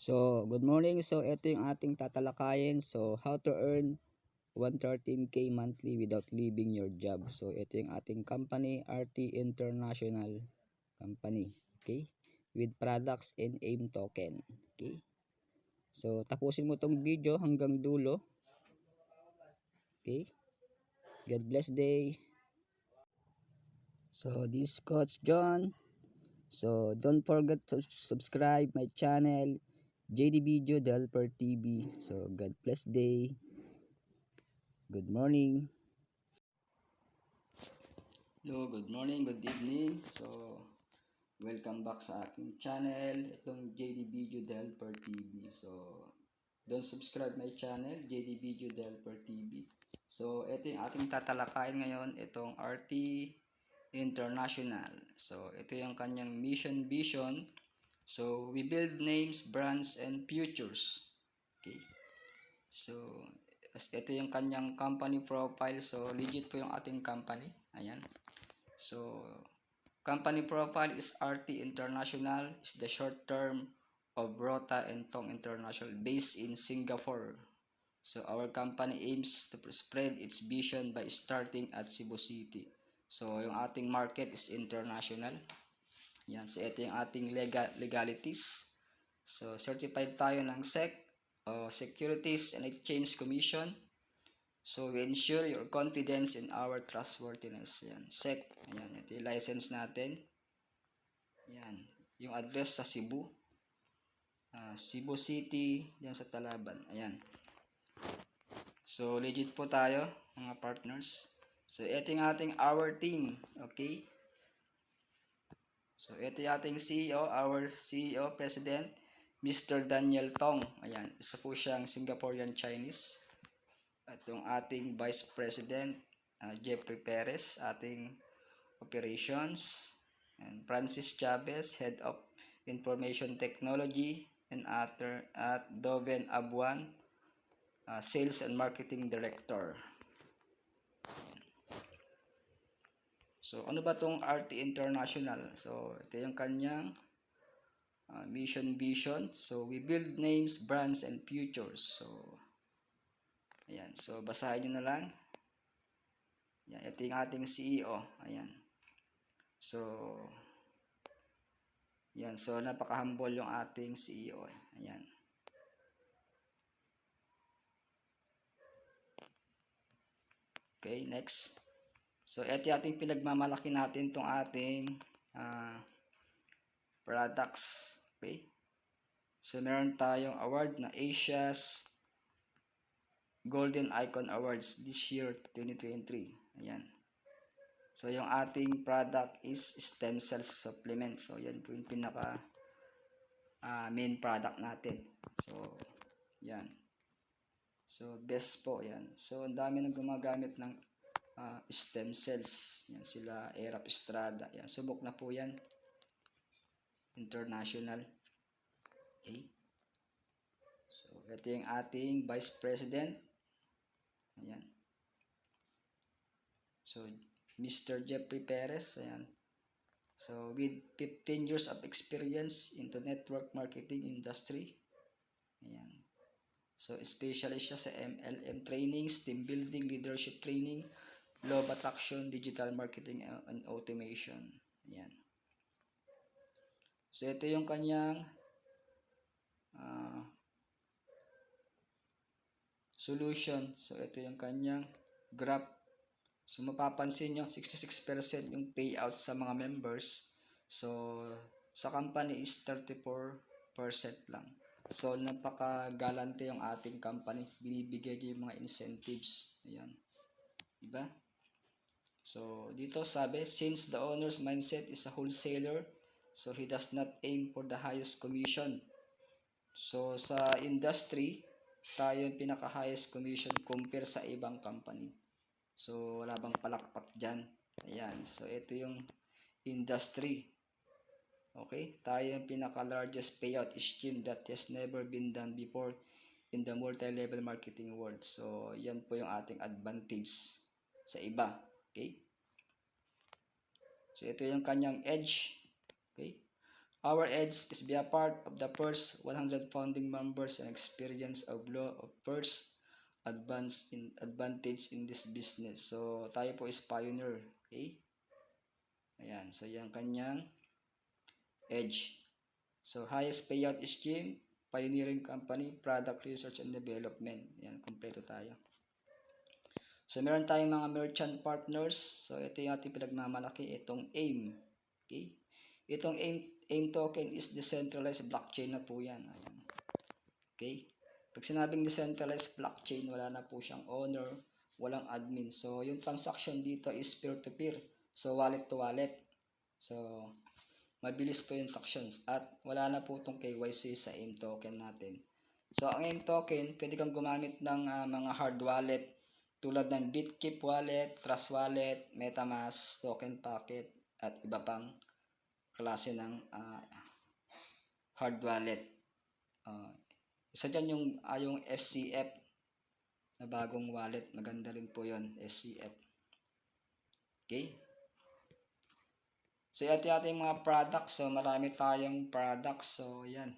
So, good morning. So, ito yung ating tatalakayin. So, how to earn 113K monthly without leaving your job. So, ito yung ating company, RT International Company. Okay? With products and AIM token. Okay? So, tapusin mo tong video hanggang dulo. Okay? God bless day. So, this is Coach John. So, don't forget to subscribe my channel, JD Video Developer TV. So, God bless day. Good morning. Hello, good morning, good evening. So, welcome back sa aking channel, itong JD Video Developer TV. So, don't subscribe my channel, JD Video Developer TV. So, ito yung ating tatalakayin ngayon, itong RT International. So, ito yung kanyang mission, vision. So, we build names, brands, and futures. Okay. So, ito yung kanyang company profile. So, legit po yung ating company. Ayan. So, company profile is RT International, is the short term of Rota and Tong International based in Singapore. So, our company aims to spread its vision by starting at Cebu City. So, yung ating market is international. Yan. So, ito yung ating legalities. So, certified tayo ng SEC, Securities and Exchange Commission. So, we ensure your confidence in our trustworthiness. Yan. SEC. Ayan. Ito yung license natin. Yan. Yung address sa Cebu. Cebu City. Yan sa Talaban. Ayan. So, legit po tayo, mga partners. So, ito yung ating our team. Okay? So, ito yung ating CEO, our CEO, President, Mr. Daniel Tong. Ayan. Isa po siyang Singaporean Chinese. At yung ating Vice President, Jeffrey Perez, ating Operations, and Francis Chavez, Head of Information Technology, and at Doven Abuan, Sales and Marketing Director. So, ano ba tong RT International? So, ito yung kanyang mission, vision. So, we build names, brands, and futures. So, ayan. So, basahin nyo na lang. Ayan, ito yung ating CEO. Ayan. So, yan. So, napaka-humble yung ating CEO. Ayan. Okay, next. So, ito yung ating pinagmamalaki natin itong ating products. Okay. So, meron tayong award na Asia's Golden Icon Awards this year, 2023. Ayan. So, yung ating product is stem cell supplement. So, yan po yung pinaka main product natin. So, yan. So, best po yan. So, ang dami nang gumagamit ng stem cells. Yan sila, Erap Estrada. Yan, subok na po yan. International. Okay. So, ito yung ating Vice President. Ayan. So, Mr. Jeffrey Perez. Ayan. So, with 15 years of experience in the network marketing industry. Ayan. So, specialist siya sa MLM trainings, team building, leadership training, law of attraction, digital marketing, and automation. Ayan. So, ito yung kanyang solution. So, ito yung kanyang graph. So, mapapansin nyo, 66% yung payout sa mga members. So, sa company is 34% lang. So, napaka-galante yung ating company. Binibigay niya yung mga incentives. Ayan. Diba? So, dito sabi, since the owner's mindset is a wholesaler, so he does not aim for the highest commission. So, sa industry, tayo yung pinaka-highest commission compare sa ibang company. So, wala bang palakpak dyan? Ayan. So, ito yung industry. Okay? Tayo yung pinaka-largest payout scheme that has never been done before in the multi-level marketing world. So, yan po yung ating advantage sa iba. Okay? So, ito yung kanyang edge. Okay? Our edge is be a part of the first 100 founding members and experience of law of first advantage in this business. So, tayo po is pioneer. Okay? Ayan. So, yung kanyang edge. So, highest payout scheme, pioneering company, product research and development. Ayan, kompleto tayo. So, meron tayong mga merchant partners. So, ito yung ating pinagmamalaki. Itong AIM. Okay? Itong AIM token is decentralized blockchain na po yan. Ayan. Okay? Pag sinabing decentralized blockchain, wala na po siyang owner, walang admin. So, yung transaction dito is peer-to-peer. So, wallet to wallet. So, mabilis po yung transactions. At wala na po itong KYC sa AIM token natin. So, ang AIM token, pwede kang gumamit ng mga hard wallet tulad ng Bitkeep wallet, Trust wallet, MetaMask, Token Packet, at iba pang klase ng hard wallet. Isa dyan yung SCF na bagong wallet. Maganda rin po yon, SCF. Okay? So, ito yung ating mga products. So, marami tayong products. So, yan.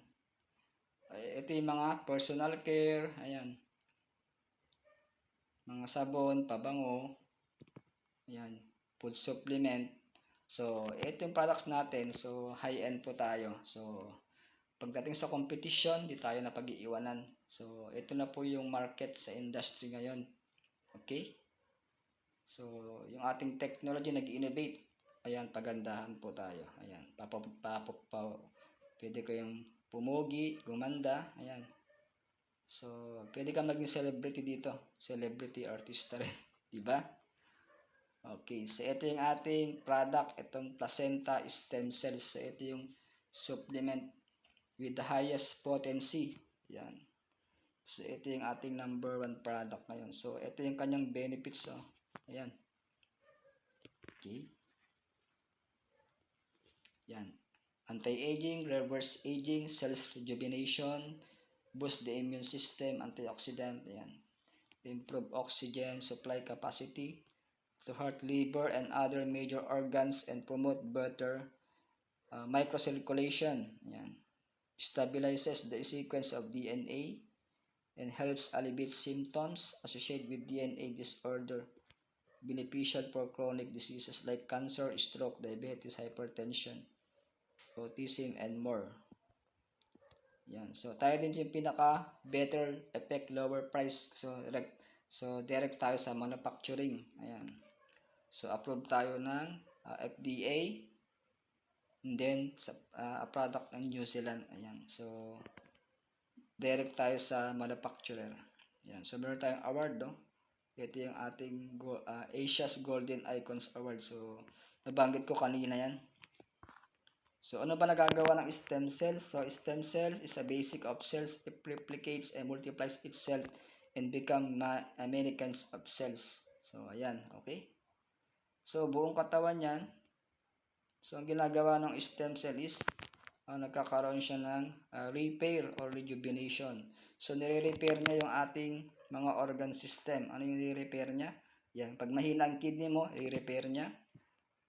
Ito yung mga personal care. Ayan. Mga sabon, pabango. Ayan. Food supplement. So, ito yung products natin. So, high-end po tayo. So, pagdating sa competition, di tayo na pag-iiwanan. So, ito na po yung market sa industry ngayon. Okay? So, yung ating technology nag-innovate. Ayan, pagandahan po tayo. Ayan, pwede ko yung pumugi, gumanda. Ayan. So, pwede ka maging celebrity dito. Celebrity artista rin. Diba? Okay, so ito yung ating product, itong placenta stem cells. So ito yung supplement with the highest potency. Yan. So ito yung ating number 1 product ngayon. So ito yung kanyang benefits. Oh. Ayan. Okay. Yan. Anti-aging, reverse aging, cells rejuvenation, boost the immune system, antioxidant. Ayan. Improve oxygen supply capacity to heart, liver, and other major organs and promote better microcirculation. Yan. Stabilizes the sequence of DNA and helps alleviate symptoms associated with DNA disorder. Beneficial for chronic diseases like cancer, stroke, diabetes, hypertension, autism, and more. Yan. So, tayo din yung pinaka better effect, lower price. So, direct tayo sa manufacturing. Ayan. So, approve tayo ng FDA. And then, sa product ng New Zealand. Ayan. So, direct tayo sa manufacturer. Ayan. So, meron tayong award, no? Ito yung ating Asia's Golden Icons Award. So, nabanggit ko kanina yan. So, ano ba nagagawa ng stem cells? So, stem cells is a basic of cells. It replicates and multiplies itself and become many kinds of cells. So, ayan. Okay? So, buong katawan yan. So, ang ginagawa ng stem cell is nagkakaroon siya ng repair or rejuvenation. So, nire-repair niya yung ating mga organ system. Ano yung nire-repair niya? Yan. Pag mahina ang kidney mo, i-repair niya.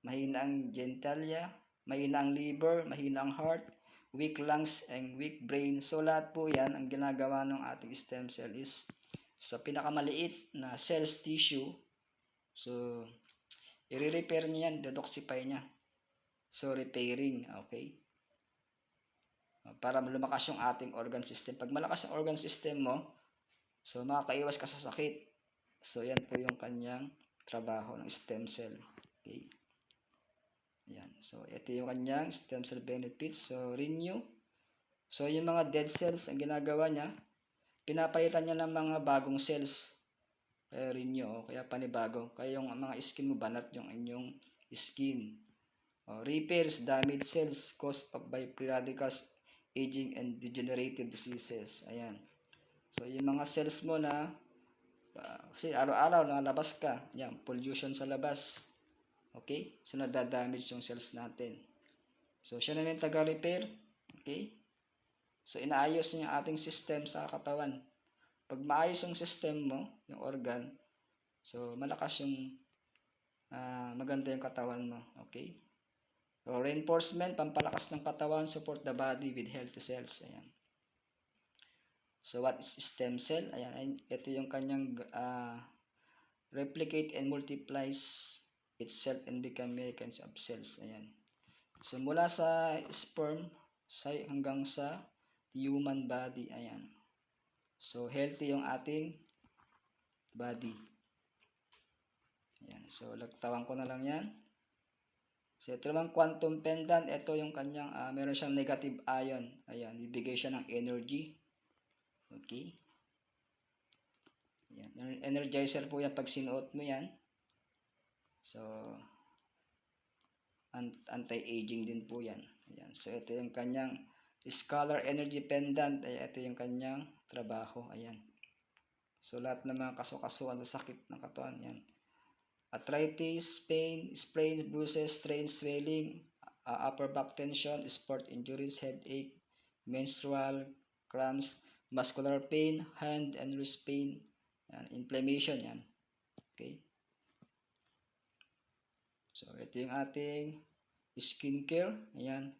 Mahina ang genitalia, mahina ang liver, mahina ang heart, weak lungs, and weak brain. So, lahat po yan, ang ginagawa ng ating stem cell is sa pinakamaliit na cells tissue. So, i-repair niya yan, detoxify niya. So, repairing, okay? Para lumakas yung ating organ system. Pag malakas yung organ system mo, so makakaiwas ka sa sakit. So, yan po yung kanyang trabaho ng stem cell. Okay? Yan. So, ito yung kanyang stem cell benefits. So, renew. So, yung mga dead cells, ang ginagawa niya, pinapalitan niya ng mga bagong cells. Kaya renew, kaya panibago. Kaya yung mga skin mo, banat yung inyong skin. Repairs damaged cells caused by free radicals, aging, and degenerative diseases. Ayan. So, yung mga cells mo na, kasi araw-araw nakalabas ka, yan, pollution sa labas. Okay? So, nadadamage yung cells natin. So, siya na yung taga-repair. Okay? So, inaayos niya yung ating system sa katawan. Pag maayos yung system mo, yung organ, so, malakas yung, maganda yung katawan mo. Okay? So, reinforcement, pampalakas ng katawan, support the body with healthy cells. Ayan. So, what is stem cell? Ayan, ito yung kanyang replicate and multiplies itself and become millions of cells. Ayan. So, mula sa sperm hanggang sa human body. Ayan. So, healthy yung ating body. Ayan. So, lagtawan ko na lang yan. So, ito naman quantum pendant. Ito yung kanyang, meron siyang negative ion. Ayan. Bibigay siya ng energy. Okay. Ayan. Energizer po yan pag sinuot mo yan. So, anti-aging din po yan. Ayan. So, ito yung kanyang scalar energy pendant. Ayan. Ito yung kanyang trabaho. Ayan. So, lahat ng mga kasukasuan sa sakit ng katawan. Ayan. Arthritis, pain, sprains, bruises, strains, swelling, upper back tension, sport injuries, headache, menstrual cramps, muscular pain, hand and wrist pain, yan, inflammation yan. Okay. So, ito yung ating skincare. Ayan.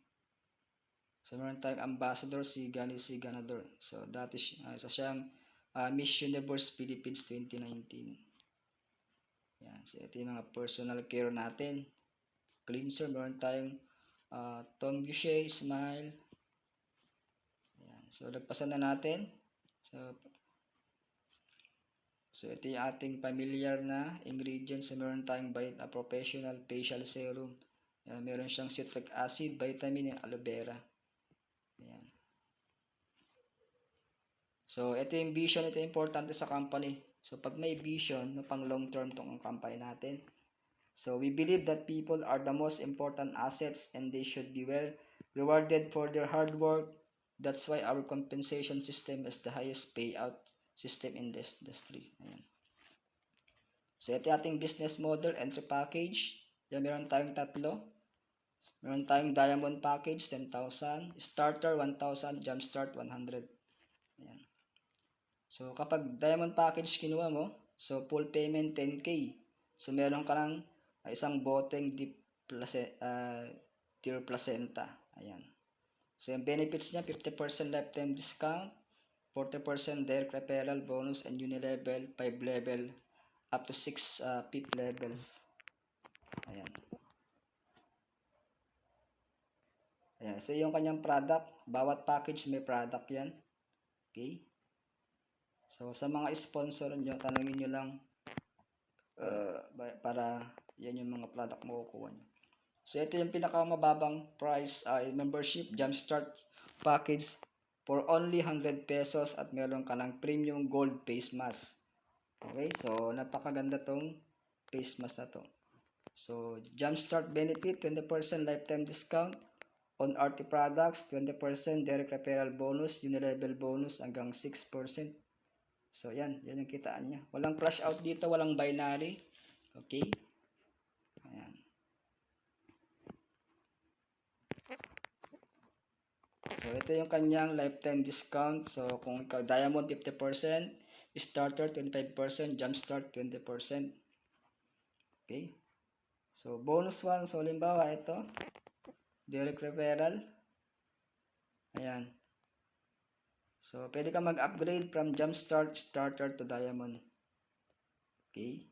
So, meron tayong ambassador si Ganesi Ganador. So, that is, isa siyang Miss Universe Philippines 2019. Yan. So, ito yung mga personal care natin. Cleanser, meron tayong Tom Boucher, Smile. Yan. So, lagpasan na natin. So, ito yung ating familiar na ingredients. So, meron tayong professional facial serum. Yan. Meron siyang citric acid, vitamin, and aloe vera. Yan. So, ito yung vision. Ito yung importante sa company. So, pag may vision, pang long term itong company natin. So, we believe that people are the most important assets and they should be well rewarded for their hard work. That's why our compensation system is the highest payout system in this industry. Ayan. So, ito yung ating business model, entry package. Yan, meron tayong tatlo. Meron tayong diamond package, 10,000. Starter, 1,000. Jumpstart, 100. Ayan. So, kapag diamond package kinuha mo, so full payment 10K. So, meron ka ng isang boteng tear placenta. Ayan. So, yung benefits niya, 50% lifetime discount, 40% direct referral bonus, and unilevel, 5 level, up to 6 PIP levels. Ayan. Ayan. So, yung kanyang product, bawat package may product yan. Okay. So, sa mga sponsor nyo, tanongin nyo lang para yan yung mga product makukuha nyo. So, ito yung pinakamababang price membership, Jumpstart package for only 100 pesos at meron ka ng premium gold face mask. Okay, so napakaganda tong face mask na to. So, Jumpstart benefit, 20% lifetime discount on RT products, 20% direct referral bonus, unilevel bonus hanggang 6%. So, yan yung kitaan niya. Walang crash out dito, walang binary. Okay. Ayan. So, ito yung kanyang lifetime discount. So, kung ikaw diamond 50%, starter 25%, jumpstart 20%. Okay. So, bonus one. So, limbawa ito, direct referral. Ayan. So, pwede ka mag-upgrade from jumpstart, starter to diamond. Okay.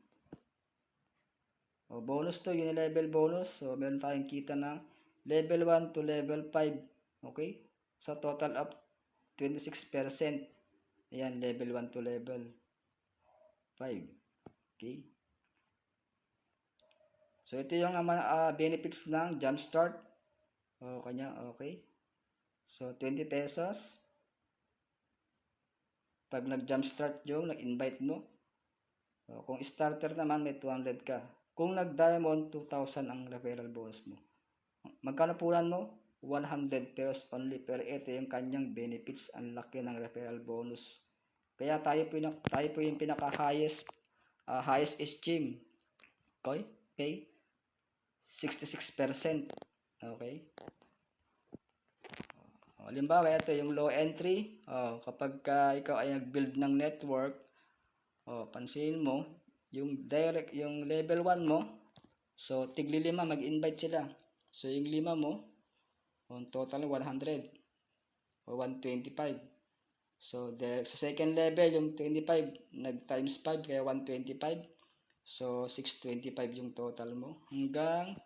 O, bonus to, unilevel bonus. So, meron tayong kita na level 1 to level 5. Okay. So, total of 26%. Ayan, level 1 to level 5. Okay. So, ito yung benefits ng Jumpstart. O, kanya, okay. So, 20 pesos. Pag nag-Jumpstart yung, nag-invite mo. O, kung starter naman, may 200 ka. Kung nag-diamond, 2,000 ang referral bonus mo. Magkano pulan mo? 100 pesos only, pero ito yung kanyang benefits, ang laki ng referral bonus. Kaya tayo po yung pinaka-highest esteem. Okay? 66%. Okay? Halimbawa, ito yung low entry. Kapag ikaw ay nag-build ng network, pansin mo, yung level 1 mo, so tigli 5 mag-invite sila. So, yung 5 mo, on total 100 o 125. So, sa second level, yung 25, nag times 5, kaya 125. So, 625 yung total mo. Hanggang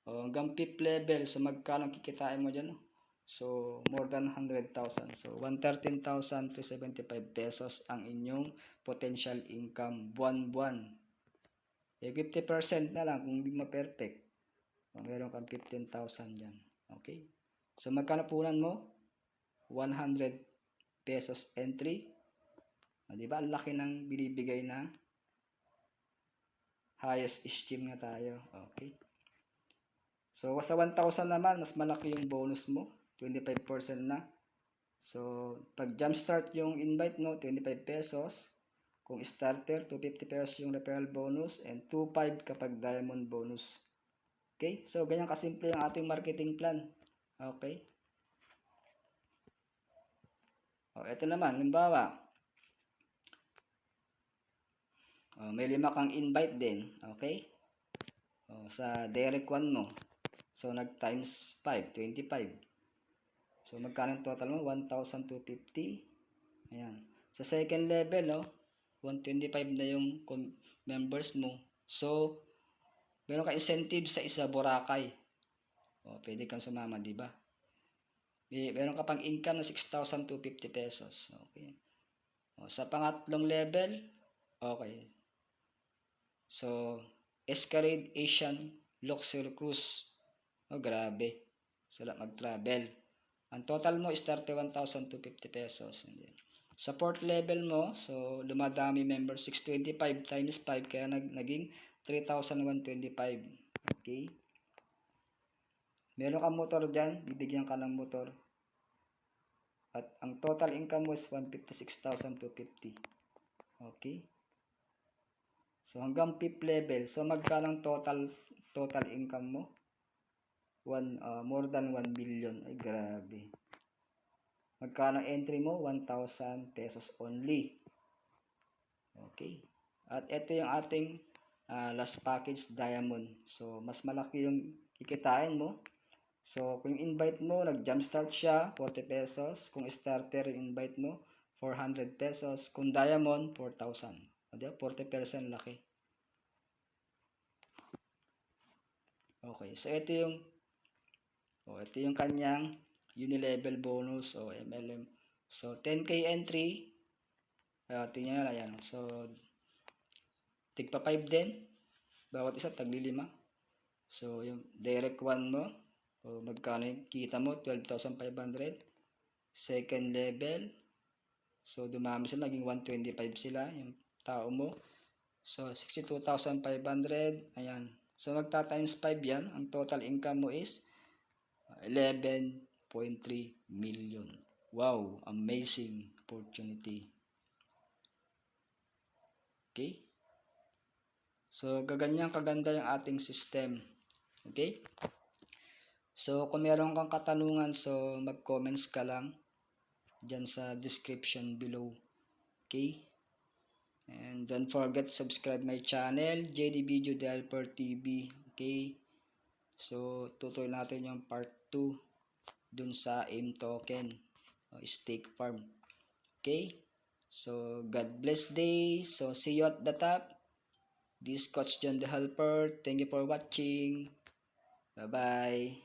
5th level, so magkano kikitain mo dyan? So, more than 100,000. So, 113,375 pesos ang inyong potential income buwan-buwan. 50% na lang kung hindi mo perfect. Meron kang 15,000 dyan. Okay? So, magkano punan mo? 100 pesos entry. Diba? Ang laki ng binibigay na highest scheme nga tayo. Okay? So, sa 1,000 naman, mas malaki yung bonus mo. 25% na. So, pag jumpstart yung invite mo, 25 pesos. Kung starter, 250 pesos yung referral bonus and 2.5 kapag diamond bonus. Okay? So, ganyan kasimple yung ating marketing plan. Okay? Ito naman, halimbawa, may 5 kang invite din. Okay? Sa direct 1 mo. So, nag times 5, 25. So, magkano total mo? 1,250. Ayan. Sa second level, 125 na yung members mo. So, meron ka incentive sa isa Boracay. Pwede kang sumama, di ba? Meron ka pang income na 6,250 pesos. Okay. Sa pangatlong level, okay. So, Escalade Asian Luxury Cruise. Grabe. Sarap mag-travel. Ang total mo is 31,250 pesos. Sa 4th level mo, so lumadami members, 625 times 5, kaya naging 3,125. Okay? Meron kang motor dyan, bibigyan ka ng motor. At ang total income mo is 156,250. Okay? So hanggang 5th level, so magkano total income mo? More than 1 billion. Ay, grabe. Magkano entry mo? 1,000 pesos only. Okay. At ito yung ating last package, diamond. So, mas malaki yung kikitain mo. So, kung yung invite mo, nag-jumpstart siya, 40 pesos. Kung starter yung invite mo, 400 pesos. Kung diamond, 4,000. Diba? 40% laki. Okay. So, ito yung kanyang unilevel bonus o MLM. So, 10K entry. Tingnan nyo yan. So, tigpa 5 din. Bawat isa, tagli 5. So, yung direct 1 mo, magkano yung kita mo? 12,500. Second level, so dumami sila, naging 125 sila, yung tao mo. So, 62,500. Ayan. So, magta-times 5 yan. Ang total income mo is 11.3 million. Wow! Amazing opportunity. Okay? So, gaganyan kaganda yung ating system. Okay? So, kung meron kang katanungan, so mag-comments ka lang dyan sa description below. Okay? And don't forget to subscribe my channel, JD Video Developer TV. Okay? So, tutuloy natin yung part 2 dun sa AIM token, stake farm. Okay? So, God bless day. So, see you at the top. This Coach John the Helper. Thank you for watching. Bye-bye.